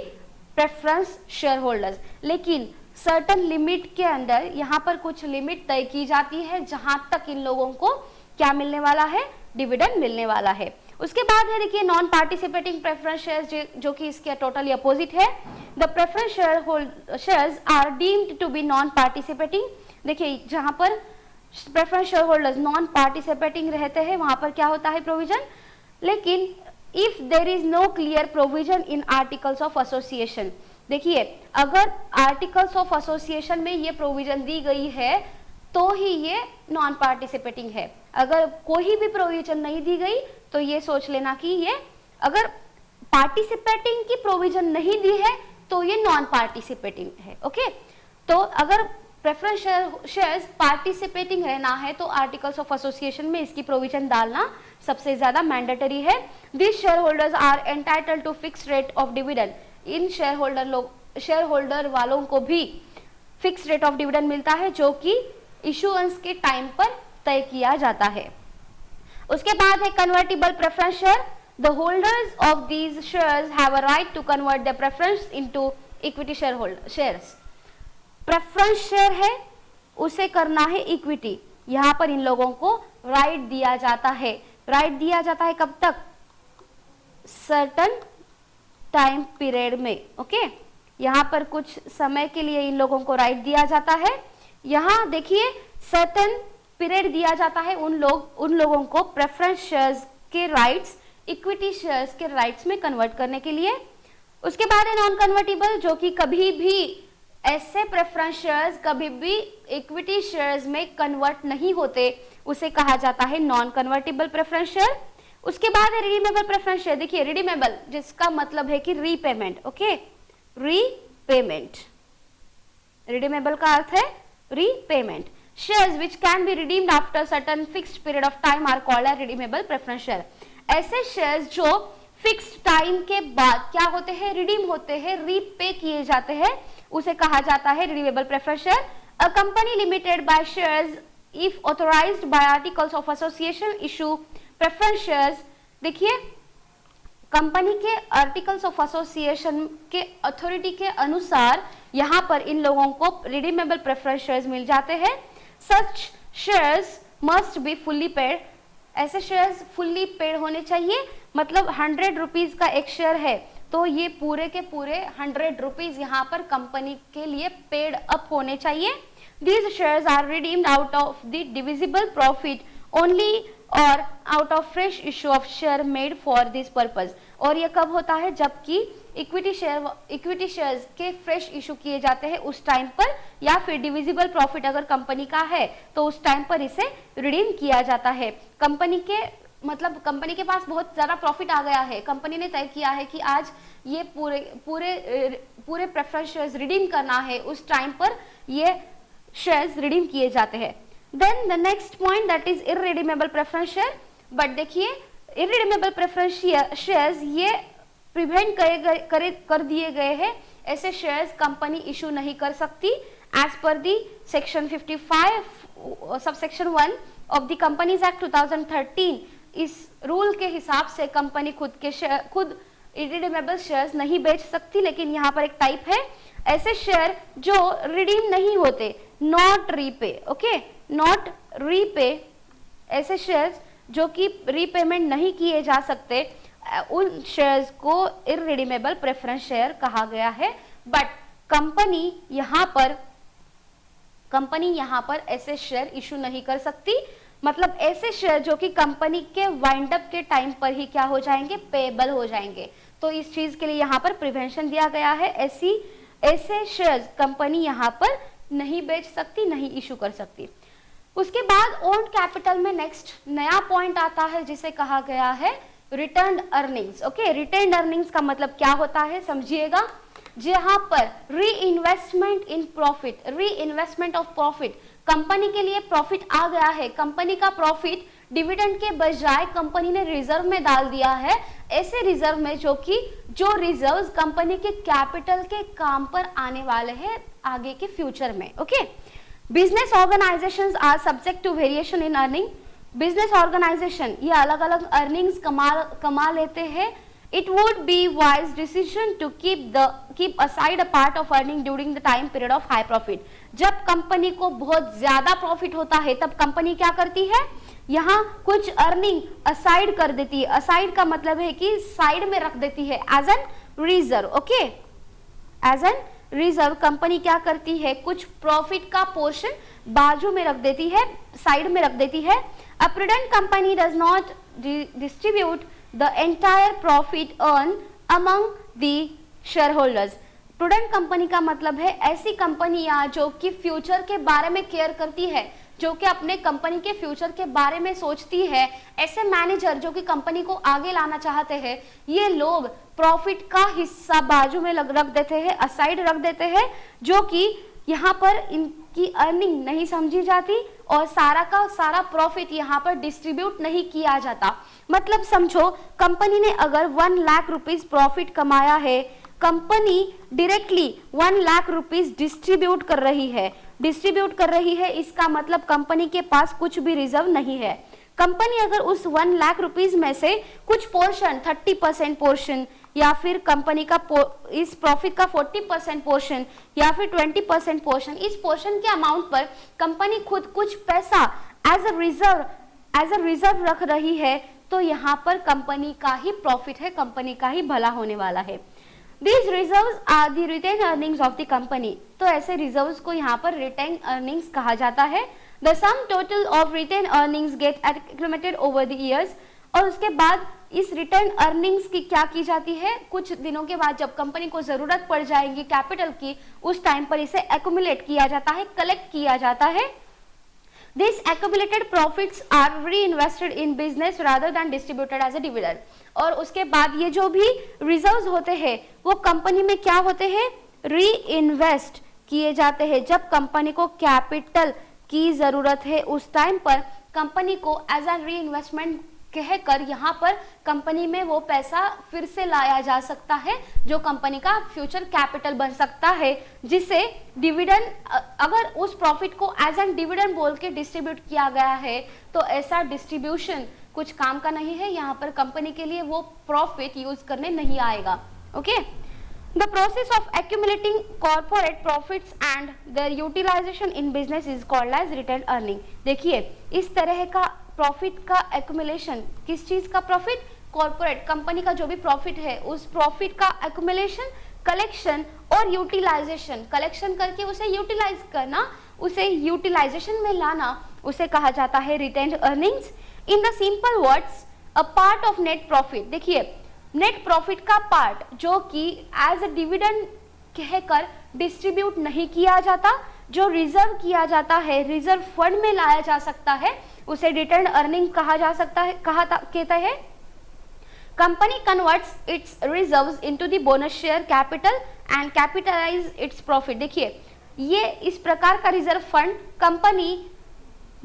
preference share holders. लेकिन सर्टेन लिमिट के अंदर यहाँ पर कुछ लिमिट तय की जाती है जहां तक इन लोगों को क्या मिलने वाला है, डिविडेंड मिलने वाला है. उसके बाद है देखिए नॉन पार्टिसिपेटिंग प्रेफरेंस शेयर्स, जो कि इसके टोटली अपोजिट है. The preference shares are deemed to be non participating. देखिए जहां पर preference share holders non participating रहते हैं वहां पर क्या होता है, प्रोविजन. लेकिन if there is no clear provision in articles of association. देखिए अगर आर्टिकल्स ऑफ एसोसिएशन में ये प्रोविजन दी गई है तो ही ये नॉन पार्टिसिपेटिंग है. अगर कोई भी प्रोविजन नहीं दी गई तो ये सोच लेना कि ये, अगर पार्टिसिपेटिंग की प्रोविजन नहीं दी है तो ये नॉन पार्टिसिपेटिंग है. ओके, तो अगर प्रेफरेंस शेयर्स पार्टिसिपेटिंग रहना है तो आर्टिकल्स ऑफ एसोसिएशन में इसकी प्रोविजन डालना सबसे ज्यादा मैंडेटरी है. This share holders are entitled to fix rate of dividend. इन शेयर होल्डर वालों को भी फिक्स रेट ऑफ डिविडेंड मिलता है जो कि इशुएंस के टाइम पर तय किया जाता है. उसके बाद है convertible preference share. The holders of these shares have a right to convert the preference into equity shares. Preference share है उसे करना है इक्विटी. यहाँ पर इन लोगों को राइट दिया जाता है. राइट दिया जाता है कब तक, सर्टन टाइम पीरियड में. ओके, यहाँ पर कुछ समय के लिए इन लोगों को राइट दिया जाता है. यहाँ देखिए सर्टन पीरियड दिया जाता है उन लोगों को प्रेफरेंस शेयर्स के राइट्स इक्विटी शेयर्स के राइट्स में कन्वर्ट करने के लिए. उसके बाद है नॉन कन्वर्टिबल, जो कि कभी भी ऐसे प्रेफरेंस शेयर्स कभी भी इक्विटी शेयर्स में कन्वर्ट नहीं होते, उसे कहा जाता है नॉन कन्वर्टिबल प्रेफरेंस शेयर. उसके बाद है रिडीमेबल प्रेफरेंस शेयर. देखिए रिडीमेबल जिसका मतलब है कि रीपेमेंट. ओके, रीपेमेंट, रिडीमेबल का अर्थ है repayment. Shares which can be redeemed after certain fixed period of time are called as redeemable preference share. ऐसे शेयर्स जो फिक्स्ड टाइम के बाद क्या होते हैं, रिडीम होते हैं, रीपे किए जाते हैं, उसे कहा जाता है redeemable preference share. A company limited by shares if authorized by articles of association issue preference shares, देखिए कंपनी के आर्टिकल्स ऑफ एसोसिएशन के अथॉरिटी के अनुसार यहाँ पर इन लोगों को रिडीमेबल प्रेफरेंस शेयर्स मिल जाते हैं। Such shares must be fully paid, ऐसे शेयर्स फुल्ली पेड होने चाहिए, मतलब 100 रुपीज का एक शेयर है तो ये पूरे के पूरे 100 रुपीज यहाँ पर कंपनी के लिए पेड अप होने चाहिए। These shares are redeemed out of the divisible profit only or out of fresh issue of share made for this purpose। और ये कब होता है, जबकि इक्विटी शेयर्स के फ्रेश इशू किए जाते हैं उस टाइम पर, या फिर डिविजिबल प्रॉफिट अगर कंपनी का है तो उस टाइम पर इसे रिडीम किया जाता है। कंपनी के पास बहुत ज्यादा प्रॉफिट आ गया है, कंपनी ने तय किया है कि आज ये पूरे प्रेफरेंस शेयर्स रिडीम करना है, उस टाइम पर ये शेयर्स रिडीम किए जाते हैं। Then the next point that is irredeemable preference share. But देखिए इररिडीमेबल प्रेफरेंस शेयर्स ये प्रिवेंट कर दिए गए हैं, ऐसे शेयर्स कंपनी इशू नहीं कर सकती as per the section 55 subsection 1 of the companies act 2013। इस रूल के हिसाब से कंपनी खुद इररिडीमेबल शेयर्स नहीं बेच सकती, लेकिन यहाँ पर एक टाइप है ऐसे शेयर जो रिडीम नहीं होते, not repay, okay, not repay, ऐसे शेयर्स जो कि रीपेमेंट नहीं किए जा सकते, उन शेयर्स को इररिडीमेबल प्रेफरेंस शेयर कहा गया है। बट कंपनी यहाँ पर ऐसे शेयर इशू नहीं कर सकती, मतलब ऐसे शेयर जो कि कंपनी के वाइंड अप के टाइम पर ही क्या हो जाएंगे, पेएबल हो जाएंगे। तो इस चीज के लिए यहाँ पर प्रिवेंशन दिया गया है, ऐसे शेयर्स कंपनी यहाँ पर नहीं बेच सकती, नहीं इशू कर सकती। उसके बाद ओन्ड कैपिटल में नेक्स्ट नया पॉइंट आता है जिसे कहा गया है return earnings. Okay, return earnings का मतलब क्या होता है समझिएगा। जहां पर री इन्वेस्टमेंट इन प्रॉफिट, री इन्वेस्टमेंट ऑफ प्रॉफिट, कंपनी के लिए प्रॉफिट आ गया है, कंपनी का प्रॉफिट डिविडेंड के बजाय कंपनी ने रिजर्व में डाल दिया है, ऐसे रिजर्व में जो रिजर्व्स कंपनी के कैपिटल के काम पर आने वाले हैं आगे के फ्यूचर में। Okay, business organisations are subject to variation in earning. Business organisation ये अलग अलग अर्निंग्स कमा लेते हैं। It would be wise decision to keep aside a part of earning during the time period of high profit. जब कंपनी को बहुत ज्यादा प्रॉफिट होता है तब कंपनी क्या करती है, यहाँ कुछ अर्निंग असाइड कर देती है। असाइड का मतलब है कि साइड में रख देती है as an reserve. Okay, as an reserve company क्या करती है, कुछ प्रॉफिट का पोर्शन बाजू में रख देती है, साइड में रख देती है। अ prudent company does not distribute the entire profit earn among the share holders. Prudent company का मतलब है ऐसी कंपनियां जो कि फ्यूचर के बारे में केयर करती है, जो कि अपने कंपनी के फ्यूचर के बारे में सोचती है। ऐसे मैनेजर जो कि कंपनी को आगे लाना चाहते हैं, ये लोग प्रॉफिट का हिस्सा बाजू में रख देते हैं, असाइड रख देते हैं, जो कि यहाँ पर इनकी अर्निंग नहीं समझी जाती और सारा का सारा प्रॉफिट यहाँ पर डिस्ट्रीब्यूट नहीं किया जाता। मतलब समझो कंपनी ने अगर 1 लाख रुपीज प्रॉफिट कमाया है, company directly 1 lakh rupees distribute कर रही है, इसका मतलब कंपनी के पास कुछ भी रिजर्व नहीं है। कंपनी अगर उस 1 लाख रुपीज में से कुछ पोर्शन 30% पोर्शन या फिर कंपनी का इस प्रॉफिट का 40% पोर्शन या फिर 20% पोर्शन, इस पोर्शन के अमाउंट पर कंपनी खुद कुछ पैसा एज अ रिजर्व रख रही है, तो यहाँ पर कंपनी का ही प्रॉफिट है, कंपनी का ही भला होने वाला है। These reserves are the retained earnings of the company। तो ऐसे रिजर्व्स को यहाँ पर retained earnings कहा जाता है। The sum total of retained earnings get accumulated over the years। और उसके बाद इस रिटर्न अर्निंग्स की क्या की जाती है, कुछ दिनों के बाद जब कंपनी को जरूरत पड़ जाएगी कैपिटल की, उस टाइम पर इसे एक्यूमुलेट किया जाता है, कलेक्ट किया जाता है। These accumulated profits are reinvested in business rather than distributed as a dividend। और उसके बाद ये जो भी रिजर्व्स होते हैं वो कंपनी में क्या होते हैं, री इन्वेस्ट किए जाते हैं। जब कंपनी को कैपिटल की जरूरत है उस टाइम पर कंपनी को एज एन री इन्वेस्टमेंट कहकर यहाँ पर कंपनी में वो पैसा फिर से लाया जा सकता है, जो कंपनी का फ्यूचर कैपिटल बन सकता है, जिसे डिविडेंड, अगर उस प्रॉफिट को एज एन डिविडेंड बोल के डिस्ट्रीब्यूट किया गया है तो ऐसा डिस्ट्रीब्यूशन कुछ काम का नहीं है, यहाँ पर कंपनी के लिए वो प्रॉफिट यूज करने नहीं आएगा। Okay, the process of accumulating corporate profits and their utilisation in business is called as retain earning. देखिए, इस तरह का प्रॉफिट का एक्यूमुलेशन, किस चीज का प्रॉफिट, कॉर्पोरेट कंपनी का जो भी प्रॉफिट है उस प्रॉफिट का एक्यूमुलेशन, कलेक्शन और यूटिलाइजेशन, कलेक्शन करके उसे यूटिलाइज करना, उसे यूटिलाइजेशन में लाना, उसे कहा जाता है retained earnings. In the simple words, a part of net profit. देखिए, नेट प्रॉफिट का पार्ट जो कि एज अ डिविडेंड कहकर डिस्ट्रीब्यूट नहीं किया जाता, जो रिजर्व किया जाता है, रिजर्व फंड में लाया जा सकता है, उसे रिटेन्ड अर्निंग कहा जा सकता है, कहता है। Company converts its reserves into the bonus share capital and capitalise its profit. देखिए, ये इस प्रकार का reserve fund company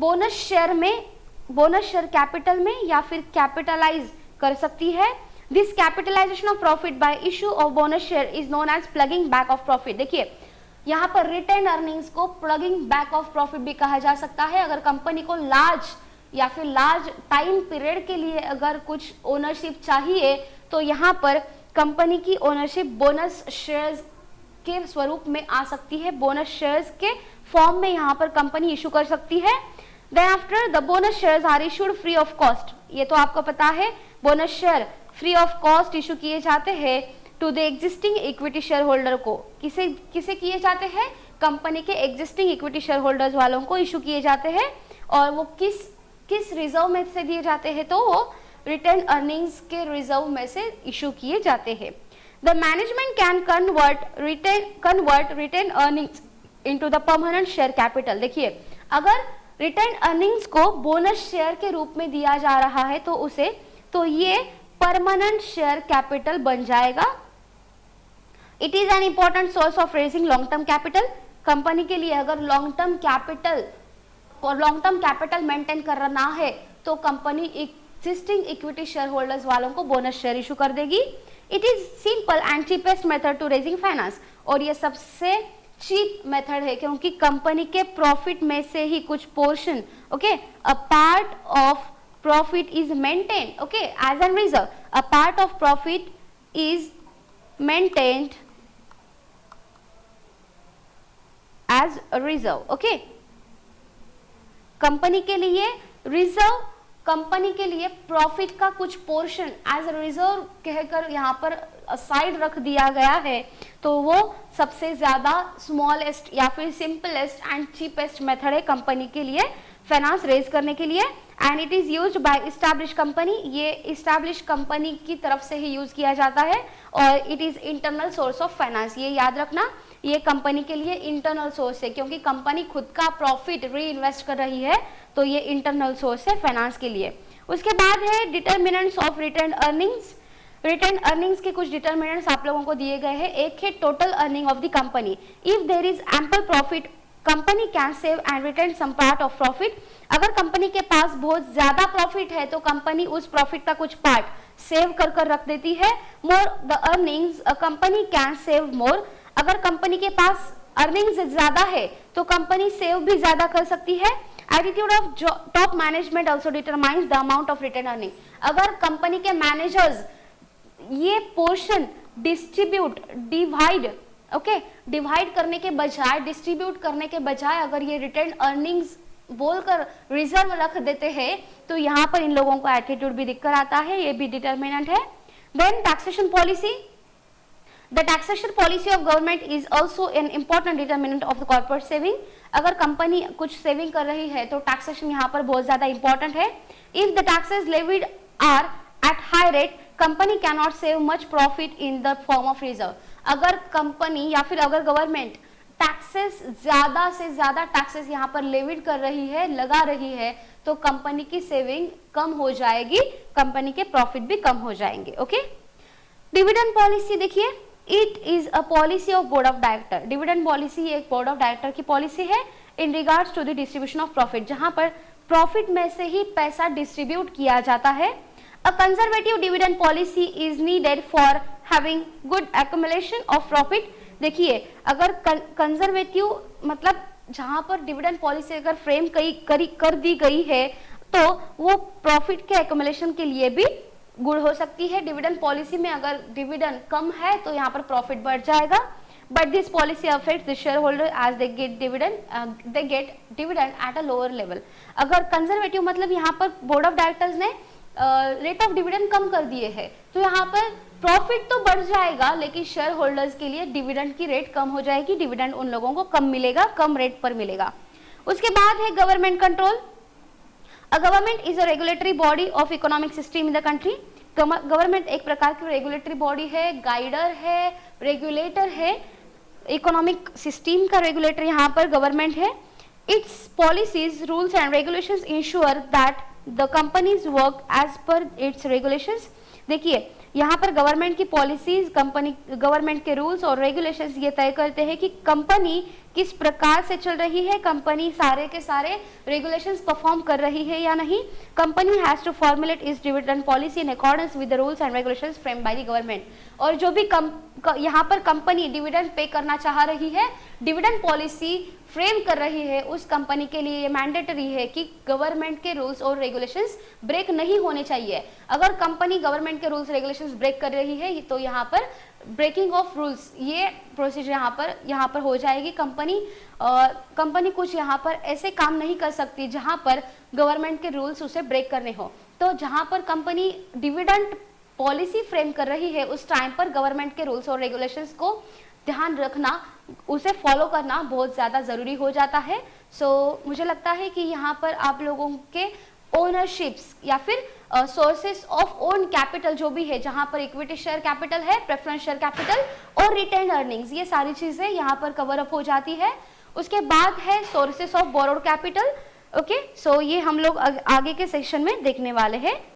bonus share capital में या फिर कैपिटलाइज कर सकती है। This capitalisation of profit by issue of bonus share is known as plugging back of profit. देखिए, यहाँ पर रिटेन अर्निंग्स को प्लगिंग बैक ऑफ प्रॉफिट भी कहा जा सकता है। अगर कंपनी को लार्ज टाइम पीरियड के लिए अगर कुछ ओनरशिप चाहिए तो यहाँ पर कंपनी की ओनरशिप बोनस शेयर्स के स्वरूप में आ सकती है, बोनस शेयर्स के फॉर्म में यहाँ पर कंपनी इशू कर सकती है। Then after the bonus shares are issued free of cost. ये तो आपको पता है, bonus share free of cost issue किए जाते हैं to the existing equity share holder को। किसे किए जाते हैं, कंपनी के एग्जिस्टिंग इक्विटी शेयर होल्डर्स वालों को इशू किए जाते हैं। और वो किस रिजर्व में से दिए जाते हैं, तो वो रिटेन अर्निंग्स के रिजर्व में से इशू किए जाते हैं। The management can convert retain earnings into the permanent share capital. देखिए, अगर रिटेन अर्निंग्स को बोनस शेयर के रूप में दिया जा रहा है तो ये परमानेंट शेयर कैपिटल बन जाएगा। It is an important source of raising long term capital. Company के लिए अगर लॉन्ग टर्म कैपिटल मेंटेन करना है तो company existing equity share holders वालों को बोनस शेयर इशू कर देगी। It is simple and cheapest method to raising finance. और ये सबसे चीप मेथड है क्योंकि कंपनी के प्रॉफिट में से ही कुछ portion, okay, a part of profit is maintained, okay, as a reserve. A part of profit is maintained as a reserve, okay. Company के लिए रिजर्व, कंपनी के लिए प्रॉफिट का कुछ पोर्शन एज अ रिजर्व कहकर यहाँ पर साइड रख दिया गया है, तो वो सबसे ज्यादा स्मॉलेस्ट या फिर सिंपलेस्ट एंड चीपेस्ट मेथड है कंपनी के लिए फाइनेंस रेज करने के लिए। And it is used by establish company. ये इस्टैब्लिश कंपनी की तरफ से ही यूज किया जाता है। और it is internal source of finance. ये याद रखना, ये कंपनी के लिए इंटरनल सोर्स है क्योंकि कंपनी खुद का प्रॉफिट री इन्वेस्ट कर रही है, तो ये इंटरनल सोर्स है फाइनेंस के लिए। उसके बाद है determinants of retain earnings. Retain earnings के कुछ डिटर्मिनेंट्स आप लोगों को दिए गए हैं। एक है total earning of the company. If there is ample profit company can save and retain some part of profit. अगर कंपनी के पास बहुत ज्यादा प्रॉफिट है तो कंपनी उस प्रॉफिट का कुछ पार्ट सेव कर रख देती है। More the earnings a company can save मोर। अगर कंपनी के पास अर्निंग्स ज्यादा है तो कंपनी सेव भी ज्यादा कर सकती है। Attitude of top management also determines the amount of retain earning. अगर कंपनी के मैनेजर्स ये पोर्शन डिवाइड करने के बजाय, डिस्ट्रीब्यूट करने के बजाय अगर ये रिटेन अर्निंग्स बोलकर रिजर्व रख देते हैं तो यहाँ पर इन लोगों को एटीट्यूड भी दिक्कत आता है, ये भी डिटर्मिनेंट है। Then taxation policy. The taxation policy of government is also an important determinant of the corporate saving. अगर कंपनी कुछ सेविंग कर रही है तो टैक्सेशन यहाँ पर बहुत ज्यादा इंपॉर्टेंट है। If the taxes levied are at high rate company can not save much profit in the form of reserve. अगर कंपनी या फिर अगर गवर्नमेंट टैक्सेस ज्यादा से ज्यादा टैक्सेस यहाँ पर लेविड कर रही है, लगा रही है, तो कंपनी की सेविंग कम हो जाएगी, कंपनी के प्रॉफिट भी कम हो जाएंगे। ओके, डिविडेंड पॉलिसी देखिए, it is a policy of board of director. Dividend policy एक बोर्ड ऑफ डायरेक्टर की पॉलिसी है in regards to the distribution of profit, जहां पर प्रॉफिट में से ही पैसा डिस्ट्रीब्यूट किया जाता है। A conservative dividend policy is needed for having good accumulation of profit. देखिए, अगर कंजर्वेटिव मतलब जहां पर डिविडेंड पॉलिसी अगर फ्रेम कर दी गई है तो वो प्रॉफिट के एक्यूमुलेशन के लिए भी गुड हो सकती है। डिविडेंड पॉलिसी में अगर डिविडेंड कम है तो यहाँ पर प्रॉफिट बढ़ जाएगा, but this policy affects the share holder as they get dividend at a lower level. अगर कंजर्वेटिव मतलब यहाँ पर बोर्ड ऑफ डायरेक्टर्स ने रेट ऑफ डिविडेंड कम कर दिए हैं तो यहाँ पर प्रॉफिट तो बढ़ जाएगा, लेकिन शेयर होल्डर्स के लिए डिविडेंड की रेट कम हो जाएगी, डिविडेंड उन लोगों को कम मिलेगा, कम रेट पर मिलेगा। उसके बाद है government control. A government is a regulatory body of economic system in the country. Government एक प्रकार की रेगुलेटरी बॉडी है, गाइडर है, रेगुलेटर है, इकोनॉमिक सिस्टम का रेगुलेटर यहाँ पर गवर्नमेंट है। Its policies, rules and regulations ensure that the companies work as per its regulations. देखिए यहाँ पर गवर्नमेंट की पॉलिसीज, गवर्नमेंट के रूल्स और रेगुलेशंस ये तय करते हैं कि कंपनी किस प्रकार से चल रही है, कंपनी सारे के सारे रेगुलेशंस परफॉर्म कर रही है या नहीं। Company has to formulate its dividend policy in accordance with the rules and regulations framed by the government. और जो भी यहाँ पर कंपनी डिविडेंड पे करना चाह रही है, डिविडेंड पॉलिसी फ्रेम कर रही है, उस कंपनी के लिए ये मैंडेटरी है कि गवर्नमेंट के रूल्स और रेगुलेशंस ब्रेक नहीं होने चाहिए। अगर कंपनी गवर्नमेंट के रूल्स रेगुलेशंस ब्रेक कर रही है तो यहाँ पर ब्रेकिंग ऑफ रूल्स ये प्रोसीजर यहाँ पर हो जाएगी। कंपनी कुछ यहाँ पर ऐसे काम नहीं कर सकती जहाँ पर गवर्नमेंट के रूल्स उसे ब्रेक करने हो। तो जहाँ पर कंपनी डिविडेंड पॉलिसी फ्रेम कर रही है उस टाइम पर गवर्नमेंट के रूल्स और रेगुलेशंस को ध्यान रखना, उसे फॉलो करना बहुत ज़्यादा ज़रूरी हो जाता है। मुझे लगता है कि यहाँ पर आप लोगों के ओनरशिप्स या फिर सोर्सेस ऑफ ओन कैपिटल जो भी है, जहाँ पर इक्विटी शेयर कैपिटल है, प्रेफरेंस शेयर कैपिटल और रिटेन्ड अर्निंग्स, ये सारी चीज़ें यहाँ पर कवर अप हो जाती है। उसके बाद है sources of borrowed capital. Okay, so ये हम लोग आगे के सेक्शन में देखने वाले हैं।